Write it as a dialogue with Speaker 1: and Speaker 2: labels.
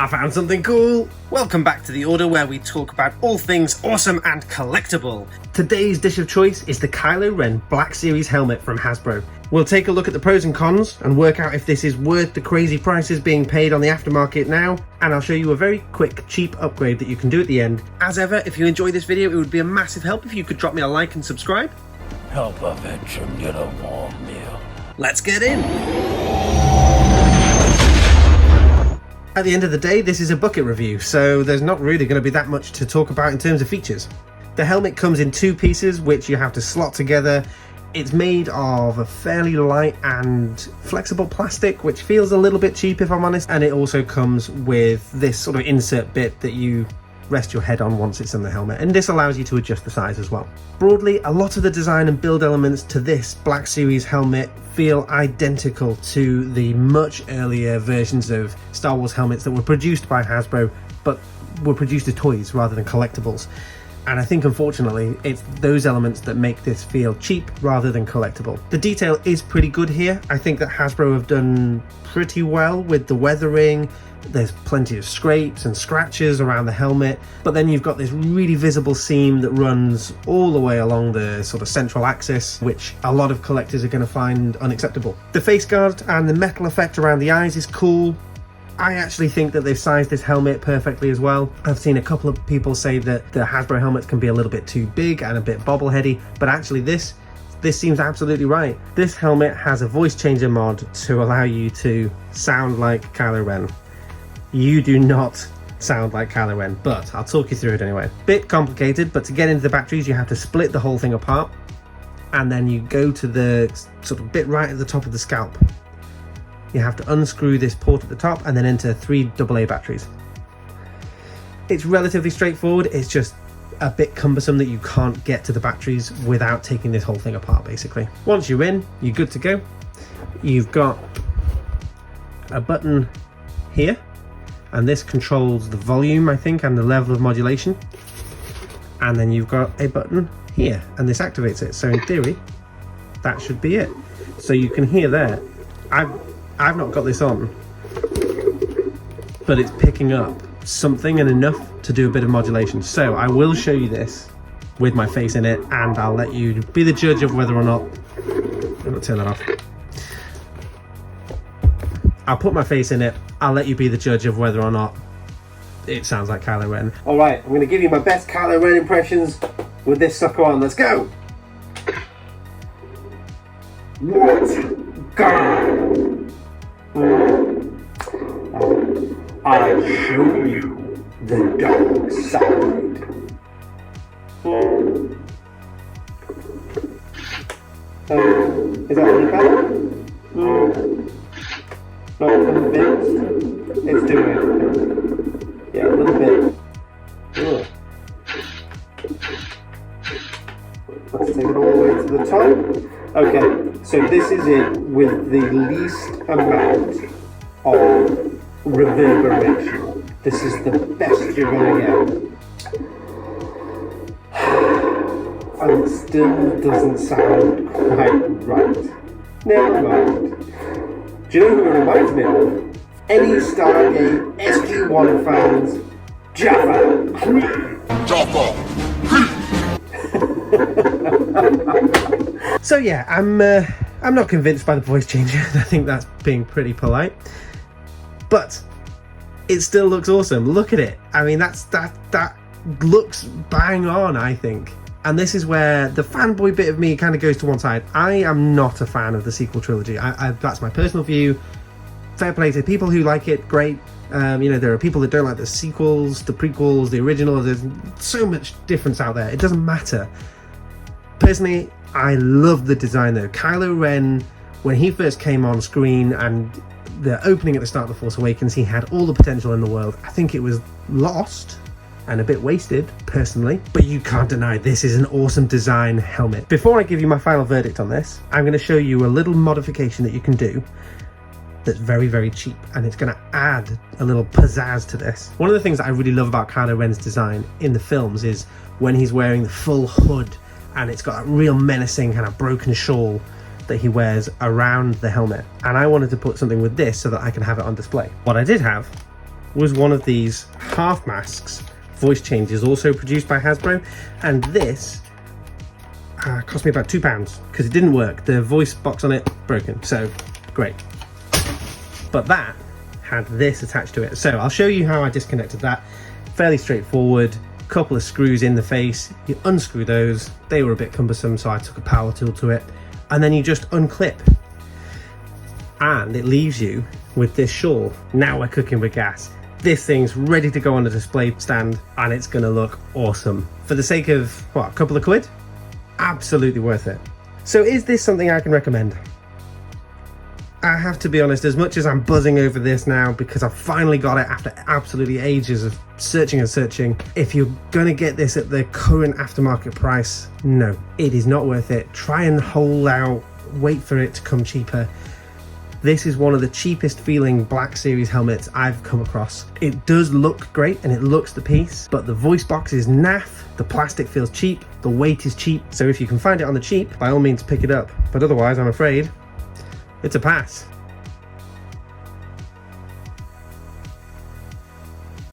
Speaker 1: I found something cool! Welcome back to The Order, where we talk about all things awesome and collectible. Today's dish of choice is the Kylo Ren Black Series helmet from Hasbro. We'll take a look at the pros and cons and work out if this is worth the crazy prices being paid on the aftermarket now, and I'll show you a very quick, cheap upgrade that you can do at the end. As ever, if you enjoy this video, it would be a massive help if you could drop me a like and subscribe.
Speaker 2: Help a veteran get a warm meal.
Speaker 1: Let's get in! At the end of the day, this is a bucket review, so there's not really going to be that much to talk about in terms of features. The helmet comes in two pieces, which you have to slot together. It's made of a fairly light and flexible plastic, which feels a little bit cheap if I'm honest, and it also comes with this sort of insert bit that you rest your head on once it's in the helmet, and this allows you to adjust the size as well. Broadly, a lot of the design and build elements to this Black Series helmet feel identical to the much earlier versions of Star Wars helmets that were produced by Hasbro, but were produced as toys rather than collectibles. And I think unfortunately it's those elements that make this feel cheap rather than collectible. The detail is pretty good here. I think that Hasbro have done pretty well with the weathering. There's plenty of scrapes and scratches around the helmet, but then you've got this really visible seam that runs all the way along the sort of central axis, which a lot of collectors are going to find unacceptable. The face guard and the metal effect around the eyes is cool. I actually think that they've sized this helmet perfectly as well. I've seen a couple of people say that the Hasbro helmets can be a little bit too big and a bit bobbleheady, but actually this seems absolutely right. This helmet has a voice changer mod to allow you to sound like Kylo Ren. You do not sound like Kylo Ren, but I'll talk you through it anyway. Bit complicated, but to get into the batteries you have to split the whole thing apart, and then you go to the sort of bit right at the top of the scalp. You have to unscrew this port at the top and then enter 3 AA batteries. It's relatively straightforward, it's just a bit cumbersome that you can't get to the batteries without taking this whole thing apart basically. Once you're in, you're good to go. You've got a button here, and this controls the volume, I think, and the level of modulation. And then you've got a button here, and this activates it. So in theory, that should be it. So you can hear there. I've not got this on, but it's picking up something and enough to do a bit of modulation. So I will show you this with my face in it, and I'll let you be the judge of whether or not. I'm gonna turn that off. I'll put my face in it. I'll let you be the judge of whether or not it sounds like Kylo Ren. Alright, I'm going to give you my best Kylo Ren impressions with this sucker on. Let's go! Let's go! I'll show you the dark side. Is that any better? Not convinced. It's doing it. Yeah, a little bit. Ugh. Let's take it all the way to the top. Okay, so this is it with the least amount of reverberation. This is the best you're going to get. And it still doesn't sound quite right. Never mind. Do you know who it reminds me of? Any Stargate SG-1 fans, Jaffa. So yeah, I'm not convinced by the voice changer. I think that's being pretty polite, but it still looks awesome. Look at it. I mean, that looks bang on, I think. And this is where the fanboy bit of me kind of goes to one side. I am not a fan of the sequel trilogy. That's my personal view. Fair play to people who like it, great. You know, there are people that don't like the sequels, the prequels, the original. There's so much difference out there. It doesn't matter. Personally, I love the design though. Kylo Ren, when he first came on screen and the opening at the start of The Force Awakens, he had all the potential in the world. I think it was lost and a bit wasted, personally, but you can't deny this is an awesome design helmet. Before I give you my final verdict on this, I'm going to show you a little modification that you can do that's very, very cheap, and it's going to add a little pizzazz to this. One of the things that I really love about Kylo Ren's design in the films is when he's wearing the full hood, and it's got a real menacing kind of broken shawl that he wears around the helmet. And I wanted to put something with this so that I can have it on display. What I did have was one of these half masks, voice changes, also produced by Hasbro, and this cost me about £2 because it didn't work. The voice box on it broken, so great. But that had this attached to it, so I'll show you how I disconnected that. Fairly straightforward. Couple of screws in the face, you unscrew those. They were a bit cumbersome, so I took a power tool to it, and then you just unclip, and it leaves you with this shawl. Now we're cooking with gas. This thing's ready to go on a display stand, and it's gonna look awesome. For the sake of, what, a couple of quid? Absolutely worth it. So is this something I can recommend? I have to be honest, as much as I'm buzzing over this now because I've finally got it after absolutely ages of searching and searching, if you're gonna get this at the current aftermarket price, no, it is not worth it. Try and hold out, wait for it to come cheaper. This is one of the cheapest feeling Black Series helmets I've come across. It does look great and it looks the piece, but the voice box is naff, the plastic feels cheap, the weight is cheap, so if you can find it on the cheap, by all means pick it up. But otherwise, I'm afraid, it's a pass.